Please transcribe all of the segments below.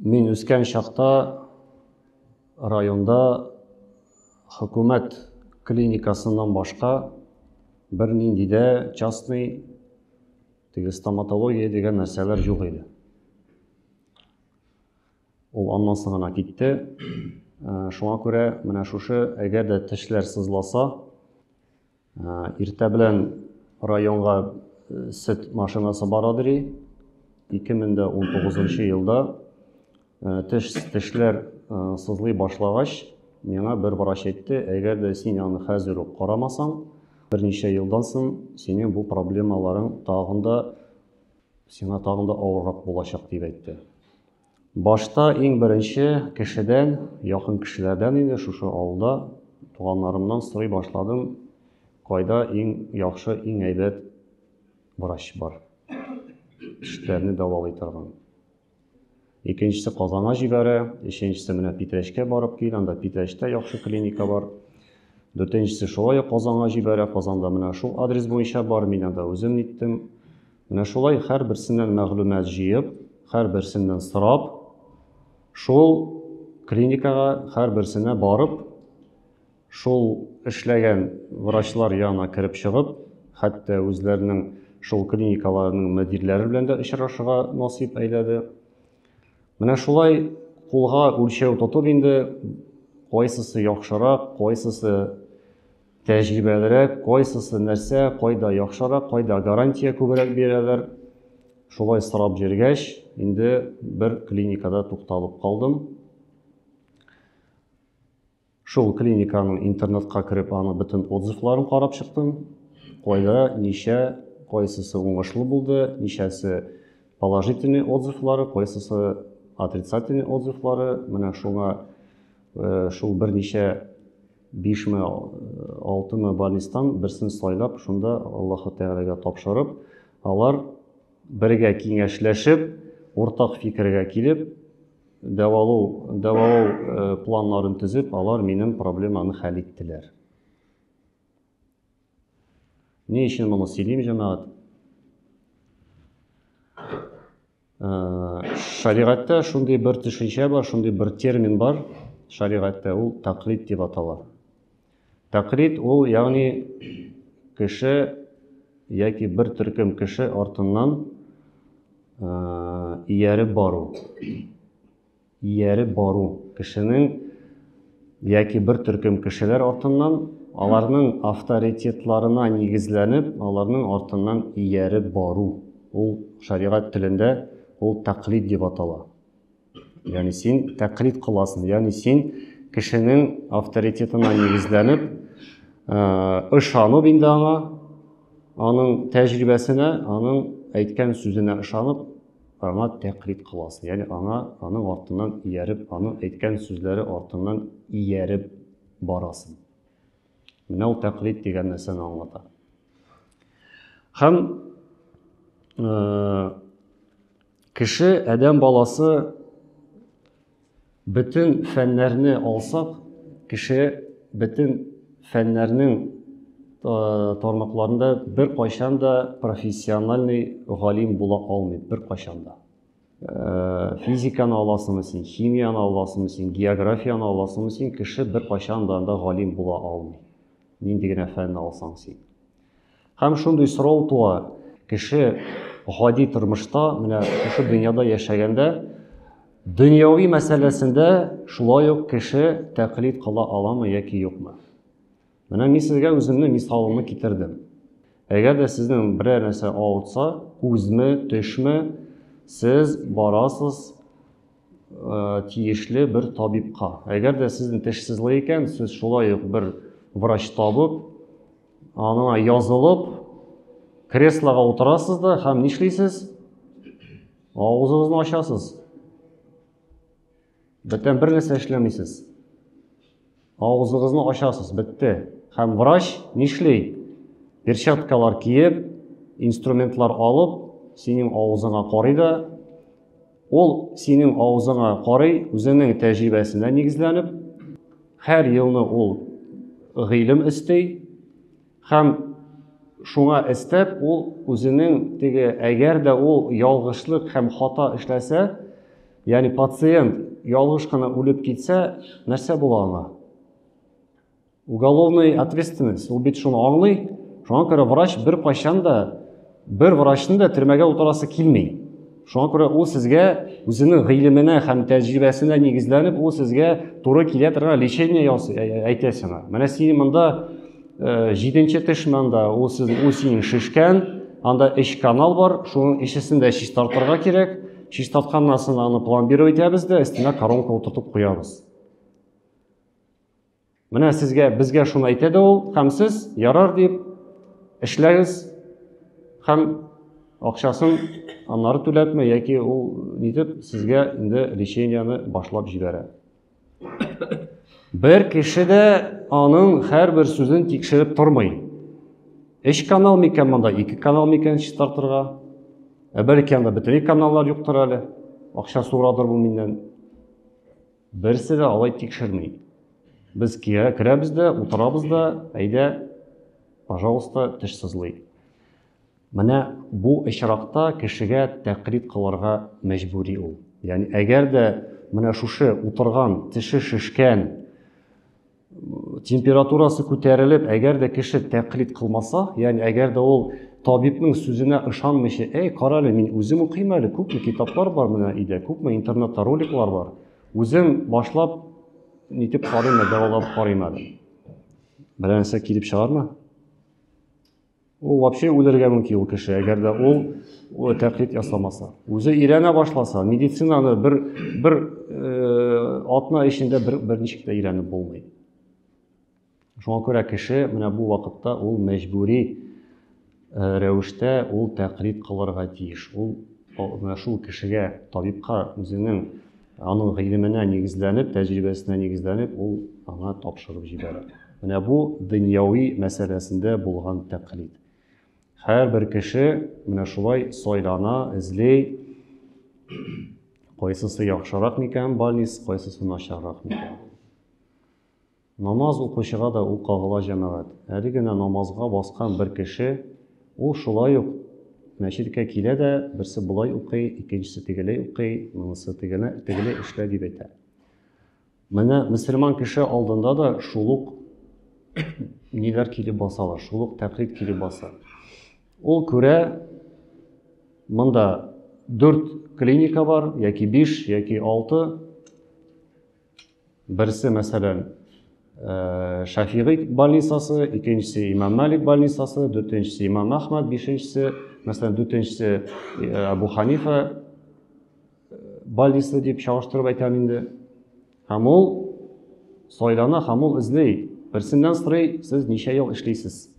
Мин үскән чакта районда хөкүмәт клиникасыннан башка бернинди дә частный стоматология дигән нәрсәләр юк иде. Ул аннан соң гына китте. Шуңа күрә менә шушы әгәр дә тешләр сызласа, иртә белән районга сөт машинасы барадыр. 2019 елда тешләр сызлый башлагач, миңа бер врач әйтте, әгәр дә син аны хәзер үк карамасаң, берничә елдан соң синең бу проблемаларың тагында авыррак булачак дип әйтте. Башта иң беренче кешедән, якын кешеләрдән инде шушы авылда туганнарымнан сорый башладым, кайда иң яхшы, иң әйбәт врач бар. Тешләрне дәвалый торган. Икенчесе Казанга җибәрә, өченчесе менә Питрәчкә барып кил, анда Питрәчтә яхшы клиника бар. Дүртенчесе шулай Казанга җибәрә, Казанда менә шул адрес буенча бар, мин анда үзем ниттем. Менә шулай һәрберсеннән мәгълүмат җыеп, һәрберсеннән сорап, шул клиникага һәрберсенә барып, шул эшләгән врачлар янына кирип чыгып, хәтта үзләренең шул клиникаларның мөдирләре белән дә очрашырга насыйп әйләде. Менә шулай кулга үлчәү тотып инде, кайсысы яхшырак, кайсысы тәҗрибәлерәк, кайсысы нәрсә, кайда яхшырак, кайда гарантия күбрәк бирәләр. Шулай сорап җиргәч, инде бер клиникада тукталып калдым. Шул клиниканың интернетка кирип, аны бөтен отзывларын карап чыктым. Кайда, ничә, кайсысы уңышлы булды, ничәсе положительный отзывлары, кайсысы отрицательный отзывлары. Менә шуңа шул берничә 5-ме, 6-ме больництан берсен сайлап, шунда Аллаһы Тәгаләгә тапшырып, алар бергә киңәшләшеп, уртак фикергә килеп, дәвалау планнарын төзеп, алар минем проблеманы хәл иттеләр. Ни өчен моны сөйлим, җәмәгать? Шәригатьтә шундый бер төшенчә бар, шундый бер термин бар. Шәригатьтә ул тәклид дип атала. Тәклид ул, ягъни кеше яки бер төркем кеше артыннан ияреп бару. Ияреп бару. Кешенең яки бер төркем кешеләр артыннан, аларның авторитетларына нигезләнеп, аларның артыннан ияреп бару. Ул шәригать телендә ул тәклид дип атала. Ягъни син тәклид кыласың, ягъни син кешенең авторитетына нигезләнеп, ышанып инде аңа, аның тәҗрибәсенә, аның әйткән сүзенә ышанып, аңа тәклид кыласың. Ягъни аның артыннан ияреп, аның әйткән сүзләре артыннан ияреп барасың. Менә ул тәклид дигән нәрсәне аңлата. Һәм кеше, адәм баласы бөтен фәннәрне алсак, кеше бөтен фәннәрнең тармакларында бер кайчан да профессиональный галим була алмый, бер кайчан да. Физиканы аласыңмы син, химияны аласыңмы син, географияны аласыңмы син, кеше бер кайчан да галим була алмый. Нинди генә фәнне алсаң син. Һәм шундый сорау туа, кеше гади тормышта, менә шушы дөньяда яшәгәндә, дөньяви мәсьәләсендә шулай ук кеше тәклид кыла аламы яки юкмы? Менә мин сезгә үземне мисалымны китердем. Әгәр дә сезнең берәр нәрсә авыртса, күзме, төшме, сез барасыз тиешле бер табибка. Әгәр дә сезнең теш сызлый икән, сез шулай ук бер врач табып, аңа язылып, креслога утырасыз да, һәм нишлисез? Авызыгызны ачасыз. Бөтен бер нәрсә эшләмисез. Авызыгызны ачасыз, бетте. Һәм врач нишли? Перчаткалар киеп, инструментлар алып, синең авызыңа карый да, ул синең авызыңа карый, үзенең тәҗрибәсенә нигезләнеп, һәр елны ул гыйлем эстей, һәм шуңа эстәп, ул үзенең теге, әгәр дә ул ялгышлык һәм хата эшләсә, Яғни пациент ялгыш кына үлеп китсә, нәрсә була аңа? Уголовный ответственность. Ул бит шуны аңлый. Шуңа күрә врач бер кайчан да бер врачның да төрмәгә утырасы килми. Шуңа күрә ул сезгә үзенең гыйлеменә һәм тәҗрибәсенә нигезләнеп, ул сезгә туры килә торган лечение әйтә сиңа. Менә син монда 7нче теш монда, ул синең шешкән, анда 3 канал бар, шуның ишесен дә чистартырга кирәк. Чистартканнан соң аны пломбировать итәбез дә, өстенә коронка утыртып куябыз. Менә безгә шуны әйтә дә ул, һәм сез ярар дип эшләгез, һәм акчасын аннары түләпме, яки ул нитеп сезгә инде лечениене башлап җибәрә. Бер кеше дә аның һәрбер сүзен тикшереп тормый. 3 канал микән монда, 2 канал микән чистартырга? Бәлки анда бөтен каналлар юктыр әле. Акча сурадыр бу миннән. Берсе дә алай тикшерми. Без керәбез дә, утырабыз да, әйдә, пожалуйста, теш сызлый. Менә бу очракта кешегә тәкълид кылырга мәҗбүри ул. Ягъни әгәр дә менә шушы утырган, теше шешкән, температурасы күтәрелеп, әгәр дә кеше тәкълид кылмаса, ягъни әгәр дә ул табибның сүзенә ышанмыйча, кара әле, мин үзем укыйм әле, күпме китаплар бар менә өйдә, күпме интернетта роликлар бар. Үзем башлап нитеп карыйм, дәвалап карыйм әле. Бер нәрсә килеп чыгармы? Ул вообще үләргә мөмкин ул кеше, әгәр дә ул тәкълид ясамаса. Үзе өйрәнә башласа, медицинаны бер атна эчендә бер ничек тә өйрәнеп булмый. Шуңа күрә кеше менә бу вакытта ул мәҗбүри рәвештә ул тәкълид кылырга тиеш. Ул менә шул кешегә, табибка үзенең аның гыйлеменә нигезләнеп, тәҗрибәсенә нигезләнеп, ул аңа тапшырып җибәрә. Менә бу дөньяви мәсьәләсендә булган тәкълид. Һәрбер кеше менә шулай сайлана, эзли, кайсысы яхшырак микән больниц, кайсысы начаррак микән. Намаз укучыга да ул кагыла җәмәгать. Әле генә намазга баскан бер кеше, ул шулай ук мәчеткә килә дә, берсе булай укый, икенчесе тегеләй укый, монысы тегеләй эшлә дип әйтә. Менә мөселман кеше алдында да шул ук ниләр килеп басалар, шул ук тәкълид килеп баса. Ул күрә, монда 4 клиника бар, яки 5, яки 6. Берсе, мәсәлән, Шафиғи больницасы, икенчесе Имам Малик больницасы, 4-нчесе Имам Ахмад, 5-нчесе, мәсәлән, 4-нчесе Абу Ханифа больницасы дип чагыштырып әйтәм инде. Һәм ул сайлана, һәм ул эзли. Берсеннән сорый, сез ничә ел эшлисез?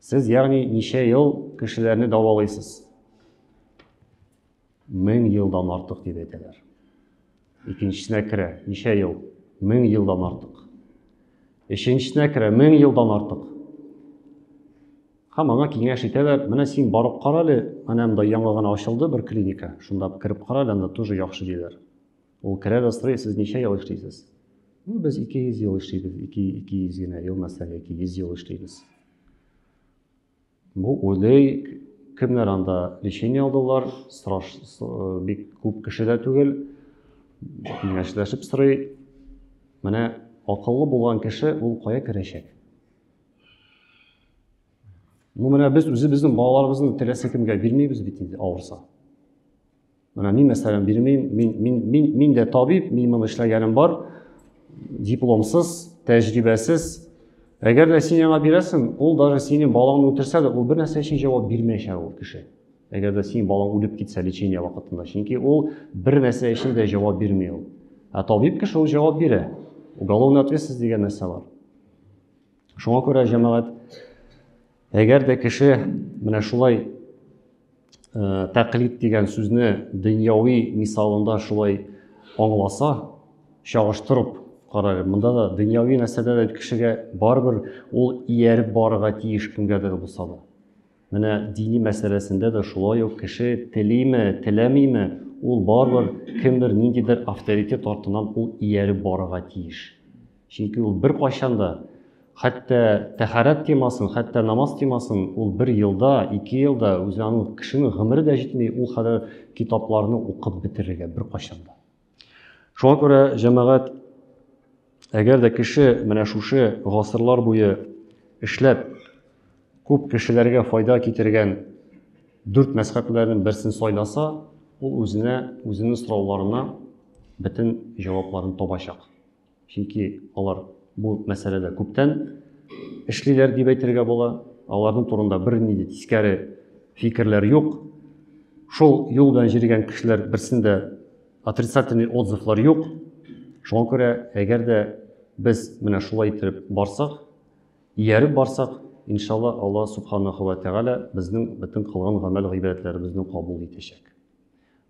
Сез, ягъни, ничә ел кешеләрне дәвалыйсыз? 1000 елдан артык дип әйтәләр. Икенчесенә керә, ничә ел? 1000 елдан артык. Өченчесенә керә, 1000 елдан артык. Һәм аңа киңәш итәләр, менә син барып кара әле, ана монда яңа гына ачылды бер клиника, шунда кирип кара әле, анда тоже яхшы диләр. Ул керә дә сорый, сез ничә ел эшлисез? Без 200 ел эшлибез, 200 генә ел, мәсәлән, 200 ел эшлибез. Бу уйлый, кемнәр анда лечение алдылар, бик күп кеше дә түгел, киңәшләшеп сорый. Менә акыллы булган кеше ул кая керәчәк? Менә без үзебезнең балаларыбызны теләсә кемгә бирмибез бит инде авырса. Менә мин мәсәлән бирмим, мин дә табиб, мин моны эшләгәнем бар, дипломсыз, тәҗрибәсез. Әгәр дә син аңа бирәсең, ул даже синең балаңны үтерсә дә, ул бер нәрсә өчен җавап бирмәячәк ул кеше. Әгәр дә синең балаң үлеп китсә лечение вакытында, чөнки ул бер нәрсә өчен дә җавап бирми ул. Ә табиб кеше ул җавап бирә. Уголовный ответственность дигән нәрсә бар. Шуңа күрә җәмәгать, әгәр дә кеше менә шулай тәкълид дигән сүзне дөньяви мисалында шулай аңласа, чагыштырып карар, монда да дөньяви нәрсәдә дә кешегә барбер ул ияреп барырга тиеш кемгәдер булса да. Менә дини мәсьәләсендә дә шулай ук кеше телиме, теләмиме, ул барбер кемдер ниндидер авторитет артыннан ул ияреп барырга тиеш. Чөнки ул бер кайчан да хәтта тәһарәт темасын, хәтта намаз темасын ул 1 елда, 2 елда үзе аның кешенең гомере дә җитми, ул хәзер китапларны укып бетерергә бер кайчан да. Шуңа күрә, җәмәгать, әгәр дә кеше менә шушы гасырлар буе эшләп, күп кешеләргә файда китергән 4 мәзһәбләрнең берсен сайласа, ул үзенең сорауларына бөтен җавапларын табачак. Чөнки алар бу мәсьәләдә күптән эшлиләр дип әйтергә була. Аларның турында бернинди тискәре фикерләр юк. Шул юл белән йөргән кешеләр берсендә отрицательный отзывлар юк. Шуңа күрә, әгәр дә без менә шулай итеп барсак, ияреп барсак, иншалла Аллаһ субханаху ва тәгалә безнең бөтен кылган гамәл гыйбадәтләребезне кабул итәчәк.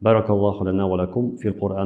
Баракаллаху лана ва лакум фил Кур'ан